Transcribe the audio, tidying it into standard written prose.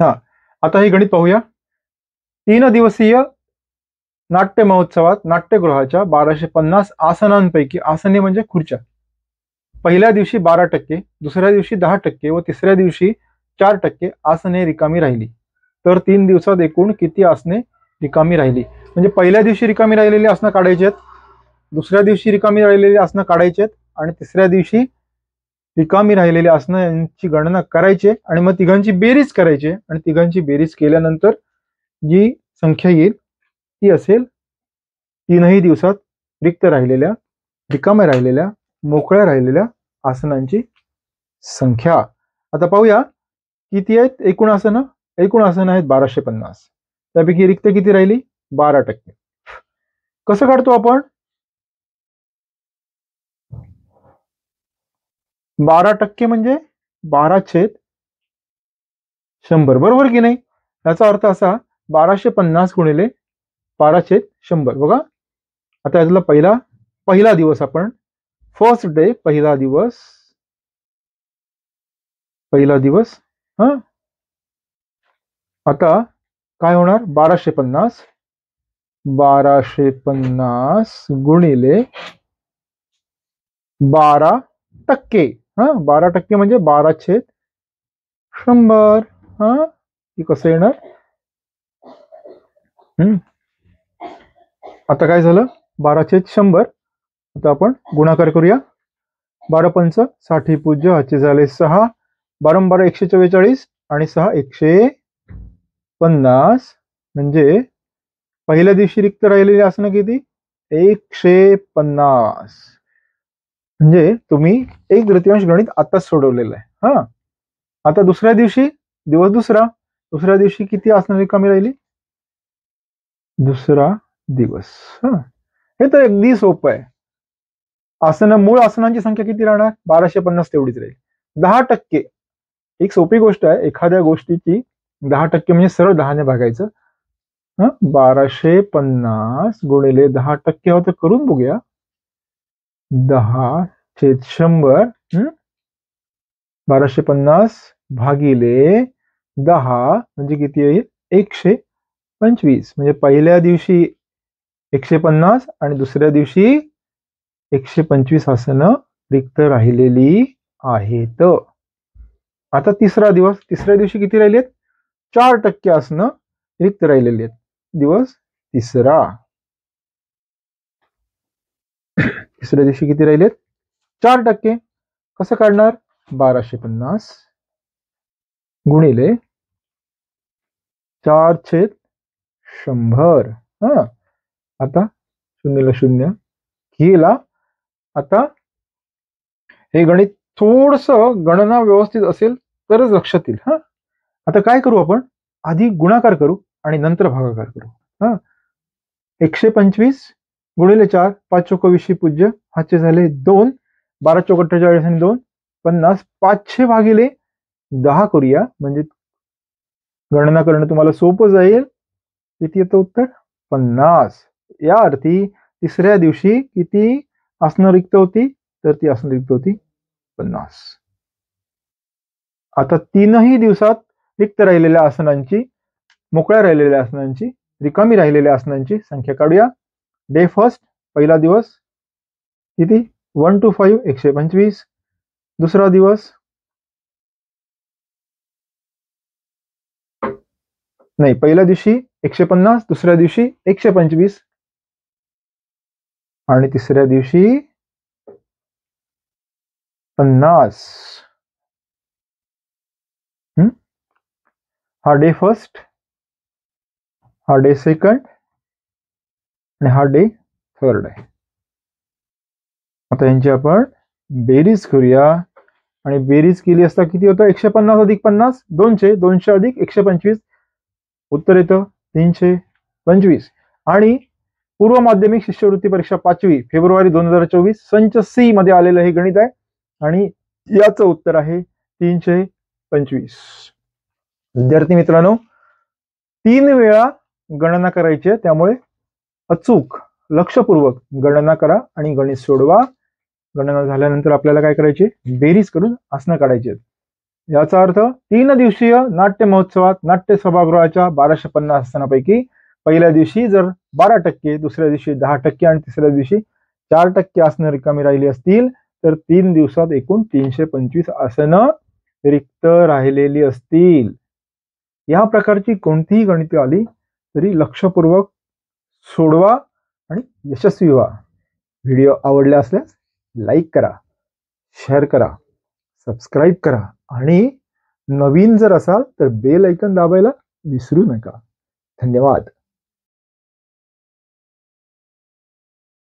हा, आता हे गणित पाहूया. 3 दिवसीय नाट्य महोत्सवात नाट्यगृहाच्या 1250 आसनांपैकी, आसने म्हणजे खुर्च्या, पहिल्या दिवशी 12%, दुसऱ्या दिवशी 10% व तिसऱ्या दिवशी 4% आसने रिकामी राहिली. तर 3 दिवसात एकूण किती आसने रिकामी राहिली? म्हणजे पहिल्या दिवशी रिकामी राहिलेली आसनं काढायची आहेत, दुसऱ्या दिवशी रिकामी राहिलेली आसनं काढायची आहेत, आणि तिसऱ्या दिवशी रिकामी राहिलेली आसनं यांची गणना करायची आणि मग तिघांची बेरीज करायची, आणि तिघांची बेरीज केल्यानंतर जी संख्या येईल ती असेल 3ही दिवसात रिक्त राहिलेल्या, रिकाम्या राहिलेल्या, मोकळ्या राहिलेल्या आसनांची संख्या. आता पाहूया किती आहेत एकूण आसनं. एकूण आसनं आहेत 1250, त्यापैकी रिक्त किती राहिली? 12%. कसं काढतो आपण? 12% म्हणजे 12/100, बरोबर की नाही? याचा अर्थ असा, 1250 गुणिले 12/100. बघा, आता यातला पहिला दिवस आपण, फर्स्ट डे, पहिला दिवस हा. आता काय होणार? 1250 गुणिले 12%. 12% म्हणजे 12/100. ती कसं येणार? आता काय झालं? 12/100. आता आपण गुणाकार करूया. 12×5 = 60 हाचे झाले 6, 12×12 144 आणि 6 150. म्हणजे पहिल्या दिवशी रिक्त राहिलेली आसनं किती? 150. म्हणजे तुम्ही 1/3 गणित आताच सोडवलेलं आहे. आता दुसऱ्या दिवशी, दुसऱ्या दिवशी किती आसनं रिकामी राहिली? दुसरा दिवस. हे तर अगदी सोपं आहे. मूळ आसनांची संख्या किती राहणार? 1250 तेवढीच राहील. 10%, एक सोपी गोष्ट आहे. एखाद्या गोष्टीची 10% म्हणजे सरळ 10ने भागायचं. 1250 गुणिले 10% होतं, करून बघूया. 10/100. 1250 भागिले 10 म्हणजे किती येईल? 125. म्हणजे पहिल्या दिवशी 150 आणि दुसऱ्या दिवशी 125 आसनं रिक्त राहिलेली आहेत. आता तिसऱ्या दिवशी किती राहिलेत? 4% आसनं रिक्त राहिलेली आहेत. दिवस तिसरा. तिसऱ्या दिवशी किती राहिलेत? 4%. कसं काढणार? 1250 गुणिले 4/100. आता 0ला 0 गेला. आता हे गणित थोडस गणना व्यवस्थित असेल तरच लक्षात येईल. आता काय करू आपण? आधी गुणाकार करू आणि नंतर भागाकार करू. 125 गुणिले 4, 5 चोक 20 पूज्य, हाचे झाले 2, 12 चोक 48 आणि 2 50. 500 भागिले 10 करूया, म्हणजे गणना करणं तुम्हाला सोपं जाईल. किती येतं उत्तर? 50. या अर्थी तिसऱ्या दिवशी किती आसनं रिक्त होती? तर ती आसनं रिक्त होती 50. आता 3ही दिवसात रिक्त राहिलेल्या आसनांची, मोकळ्या राहिलेल्या आसनांची, रिकामी राहिलेल्या आसनांची संख्या काढूया. डे फर्स्ट, पहिला दिवस किती? 1 to 5 125. दुसरा दिवस नाही, पहिल्या दिवशी 150, दुसऱ्या दिवशी 125 आणि तिसऱ्या दिवशी 50. हा डे फर्स्ट, हा डे सेकंड आणि हा डे थर्ड आहे. आता यांची आपण बेरीज करूया, आणि बेरीज केली असता किती होतं? 150 अधिक 50 200, 200 अधिक 125, उत्तर येतं 325. आणि पूर्व माध्यमिक शिष्यवृत्ती परीक्षा 5वी फेब्रुवारी 2024 संच सी मध्ये आलेलं हे गणित आहे, आणि याचं उत्तर आहे 325. विद्यार्थी मित्रांनो, 3 वेळा गणना करायची आहे, त्यामुळे अचूक लक्षपूर्वक गणना करा आणि गणित सोडवा. गणना झाल्यानंतर आपल्याला काय करायचे? बेरीज करून आसनं काढायची आहेत. याचा अर्थ 3 दिवसीय नाट्य महोत्सवात नाट्य सभागृहाच्या 1250 आसनापैकी पहिल्या दिवशी जर 12%, दुसऱ्या दिवशी 10% आणि तिसऱ्या दिवशी 4% आसनं रिकामी राहिली असतील तर 3 दिवसात एकूण 325 आसनं रिक्त राहिलेली असतील. या प्रकारची कोणतीही गणिते आली तरी लक्षपूर्वक सोडवा आणि यशस्वी व्हा. व्हिडिओ आवडला असल्यास लाईक करा, शेअर करा, सबस्क्राईब करा आणि नवीन जर असाल तर बेल ऐकन दाबायला विसरू नका. धन्यवाद.